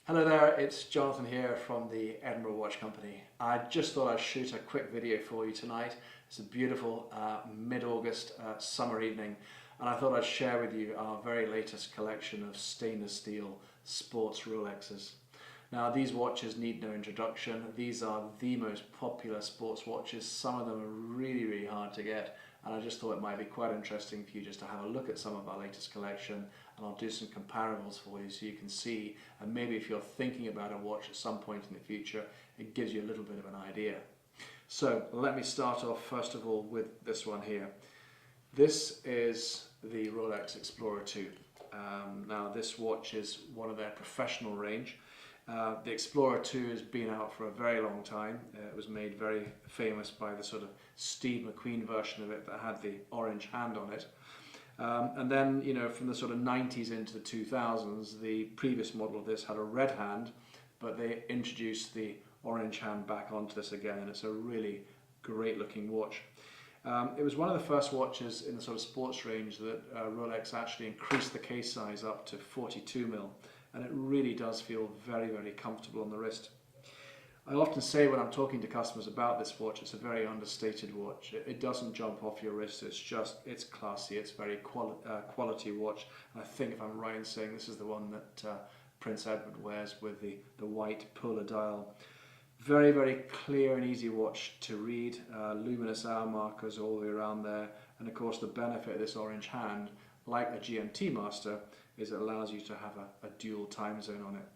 Hello there, it's Jonathan here from the Edinburgh Watch Company. I just thought I'd shoot a quick video for you tonight. It's a beautiful mid-August summer evening, and I thought I'd share with you our very latest collection of stainless steel sports Rolexes. Now, these watches need no introduction. These are the most popular sports watches. Some of them are really hard to get, and I just thought it might be quite interesting for you just to have a look at some of our latest collection, and I'll do some comparables for you so you can see, and maybe if you're thinking about a watch at some point in the future, it gives you a little bit of an idea. So let me start off first of all with this one here. This is the Rolex Explorer 2. Now this watch is one of their professional range. The Explorer 2 has been out for a very long time. It was made very famous by the sort of Steve McQueen version of it that had the orange hand on it. And then, you know, from the sort of 90s into the 2000s, the previous model of this had a red hand, but they introduced the orange hand back onto this again, and it's a really great looking watch. It was one of the first watches in the sort of sports range that Rolex actually increased the case size up to 42mm, and it really does feel very comfortable on the wrist. I often say when I'm talking to customers about this watch, it's a very understated watch. It doesn't jump off your wrist, it's classy, it's very quality watch. And I think if I'm right in saying this is the one that Prince Edward wears with the white polar dial. Very clear and easy watch to read, luminous hour markers all the way around there, and of course the benefit of this orange hand, like the Gmt Master, is it allows you to have a dual time zone on it.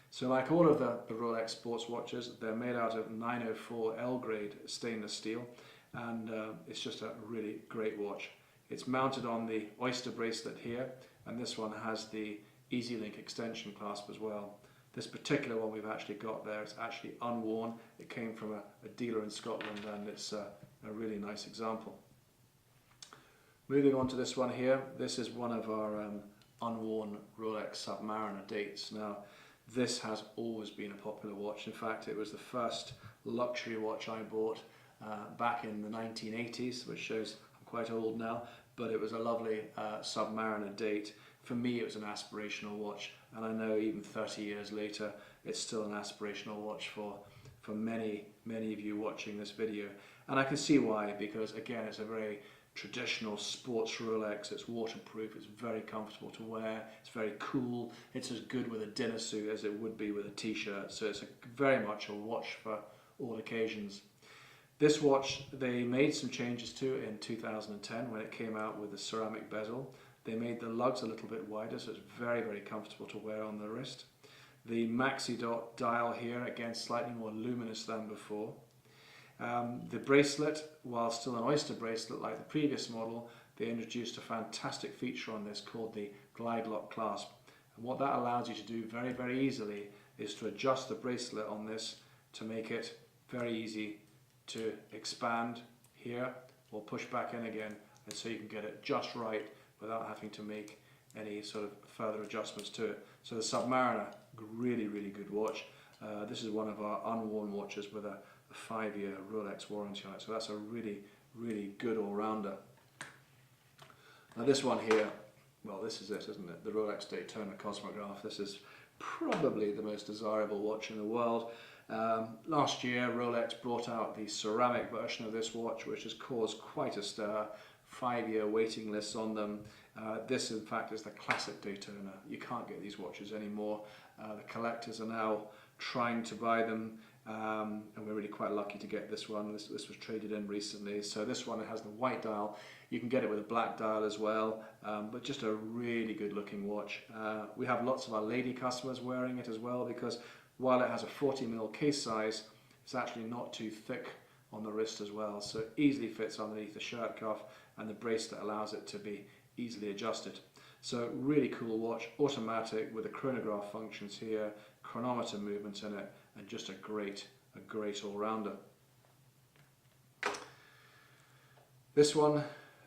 So like all of the Rolex sports watches, they're made out of 904 L grade stainless steel, and it's just a really great watch. It's mounted on the Oyster bracelet here, and this one has the Easy Link extension clasp as well. This particular one we've actually got there, it's actually unworn. It came from a dealer in Scotland, and it's a really nice example. Moving on to this one here, this is one of our unworn Rolex Submariner dates. Now, this has always been a popular watch. In fact, it was the first luxury watch I bought back in the 1980s, which shows I'm quite old now, but it was a lovely Submariner date. For me, it was an aspirational watch, and I know even 30 years later, it's still an aspirational watch for many of you watching this video. And I can see why, because again, it's a very traditional sports Rolex. It's waterproof, it's very comfortable to wear, it's very cool, it's as good with a dinner suit as it would be with a t-shirt, so it's very much a watch for all occasions. This watch, they made some changes to in 2010 when it came out with the ceramic bezel. They made the lugs a little bit wider, so it's very comfortable to wear on the wrist. The maxi dot dial here, again slightly more luminous than before. The bracelet, while still an Oyster bracelet like the previous model, they introduced a fantastic feature on this called the glide lock clasp. And what that allows you to do very easily is to adjust the bracelet on this to make it very easy to expand here or push back in again, and so you can get it just right without having to make any sort of further adjustments to it. So the Submariner, really good watch. This is one of our unworn watches with a 5-year Rolex warranty on it, so that's a really good all-rounder. Now this one here, well, this is it, isn't it? The Rolex Daytona Cosmo Graf. This is probably the most desirable watch in the world. Last year, Rolex brought out the ceramic version of this watch, which has caused quite a stir. 5-year waiting lists on them. This, in fact, is the classic Daytona. You can't get these watches anymore. The collectors are now trying to buy them, and we're really quite lucky to get this one. This was traded in recently. So this one, it has the white dial. You can get it with a black dial as well, but just a really good looking watch. We have lots of our lady customers wearing it as well, because while it has a 40mm case size, it's actually not too thick on the wrist as well, so it easily fits underneath the shirt cuff, and the bracelet allows it to be easily adjusted. So really cool watch, automatic with the chronograph functions here, chronometer movement in it, and just a great all-rounder. This one,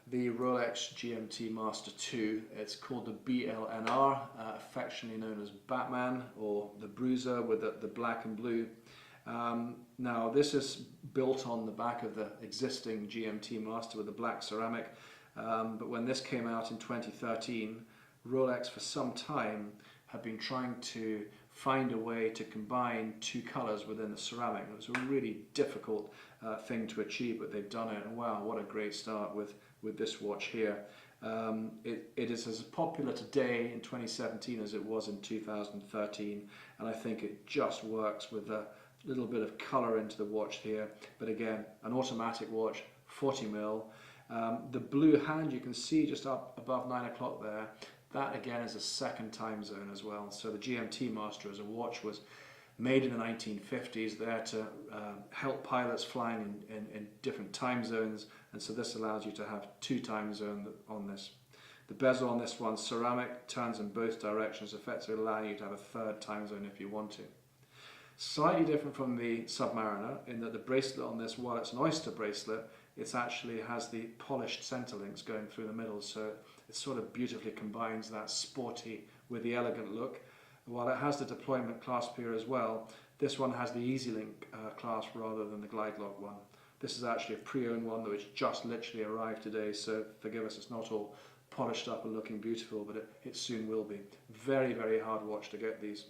the Rolex Gmt Master 2, it's called the BLNR, affectionately known as Batman, or the Bruiser with the black and blue. Now this is built on the back of the existing Gmt Master with the black ceramic, but when this came out in 2013, Rolex for some time have been trying to find a way to combine two colours within the ceramic. It was a really difficult thing to achieve, but they've done it, and wow, what a great start with this watch here. It is as popular today in 2017 as it was in 2013, and I think it just works with a little bit of colour into the watch here. But again, an automatic watch, 40mm. The blue hand you can see just up above 9 o'clock there, that again is a second time zone as well. So the Gmt Master as a watch was made in the 1950s there to help pilots flying in different time zones, and so this allows you to have two time zones on this. The bezel on this one, ceramic, turns in both directions, effectively allowing you to have a third time zone if you want to. Slightly different from the Submariner in that the bracelet on this, while it's an oyster bracelet, it actually has the polished center links going through the middle, so it sort of beautifully combines that sporty with the elegant look. While it has the deployment clasp here as well, this one has the Easy Link clasp rather than the Glide Lock one. This is actually a pre-owned one which just literally arrived today, so forgive us, it's not all polished up and looking beautiful, but it soon will be. Very, very hard watch to get these.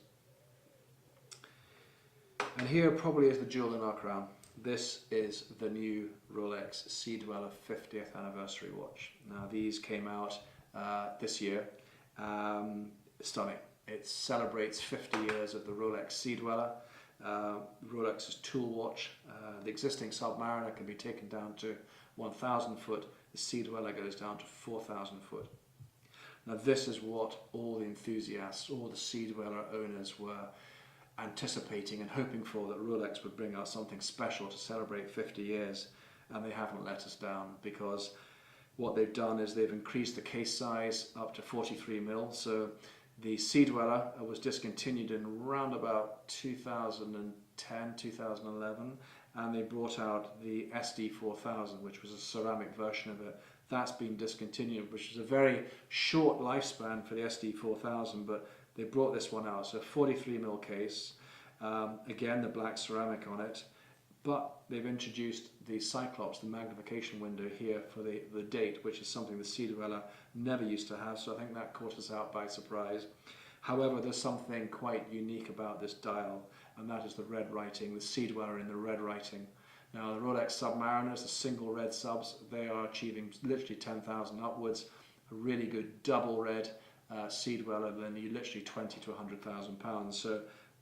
And here probably is the jewel in our crown. This is the new Rolex Sea Dweller 50th anniversary watch. Now these came out this year. Stunning. It celebrates 50 years of the Rolex Sea Dweller. Rolex's tool watch. The existing Submariner can be taken down to 1,000 foot. The Sea Dweller goes down to 4,000 foot. Now this is what all the enthusiasts, all the Sea Dweller owners were anticipating and hoping for, that Rolex would bring out something special to celebrate 50 years, and they haven't let us down, because what they've done is they've increased the case size up to 43mm. So the Sea Dweller was discontinued in around about 2010, 2011, and they brought out the SD4000, which was a ceramic version of it. That's been discontinued, which is a very short lifespan for the SD4000, but they brought this one out. So 43mm case, again the black ceramic on it, but they've introduced the Cyclops, the magnification window here for the date, which is something the Sea Dweller never used to have, so I think that caught us out by surprise. However, there's something quite unique about this dial, and that is the red writing, the Sea Dweller in the red writing. Now the Rolex Submariners, the single red subs, they are achieving literally 10,000 upwards, a really good double red Sea Dweller, then you literally 20 to 100,000 pounds. So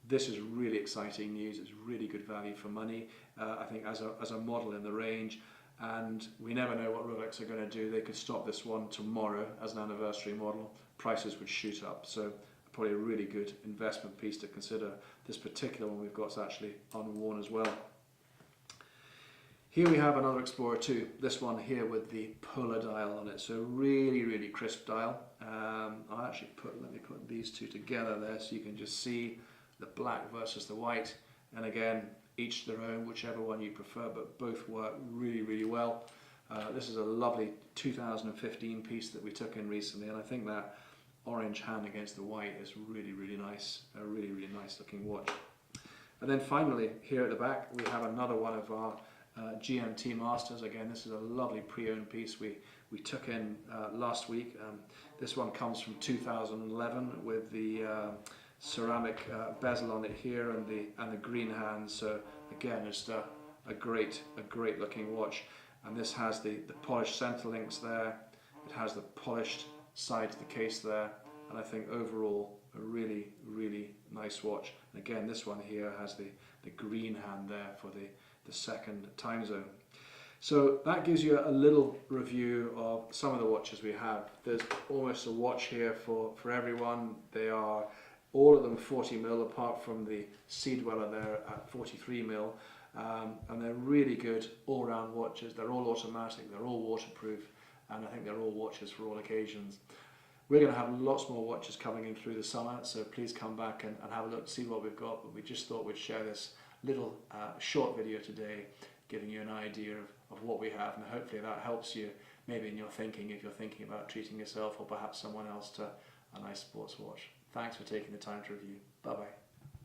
this is really exciting news. It's really good value for money, I think, as a model in the range. And we never know what Rolex are going to do. They could stop this one tomorrow as an anniversary model. Prices would shoot up. So probably a really good investment piece to consider. This particular one we've got is actually unworn as well. Here we have another Explorer 2, this one here with the polar dial on it, so really, really crisp dial. I'll actually let me put these two together there so you can just see the black versus the white, and again, each their own, whichever one you prefer, but both work really, really well. This is a lovely 2015 piece that we took in recently, and I think that orange hand against the white is really, really nice, a really, really nice looking watch. And then finally, here at the back, we have another one of our Gmt Masters. Again, this is a lovely pre-owned piece we took in last week. This one comes from 2011 with the ceramic bezel on it here and the green hand. So again, just a great looking watch. And this has the polished center links there. It has the polished side to the case there, and I think overall a really, really nice watch. And again, this one here has the green hand there for the second time zone. So that gives you a little review of some of the watches we have. There's almost a watch here for everyone. They are all of them 40mm, apart from the Sea Dweller there at 43mm, and they're really good all-round watches. They're all automatic, they're all waterproof, and I think they're all watches for all occasions. We're going to have lots more watches coming in through the summer, so please come back and have a look, see what we've got. But we just thought we'd share this little short video today, giving you an idea of what we have, and hopefully that helps you maybe in your thinking, if you're thinking about treating yourself or perhaps someone else to a nice sports watch. Thanks for taking the time to review. Bye bye.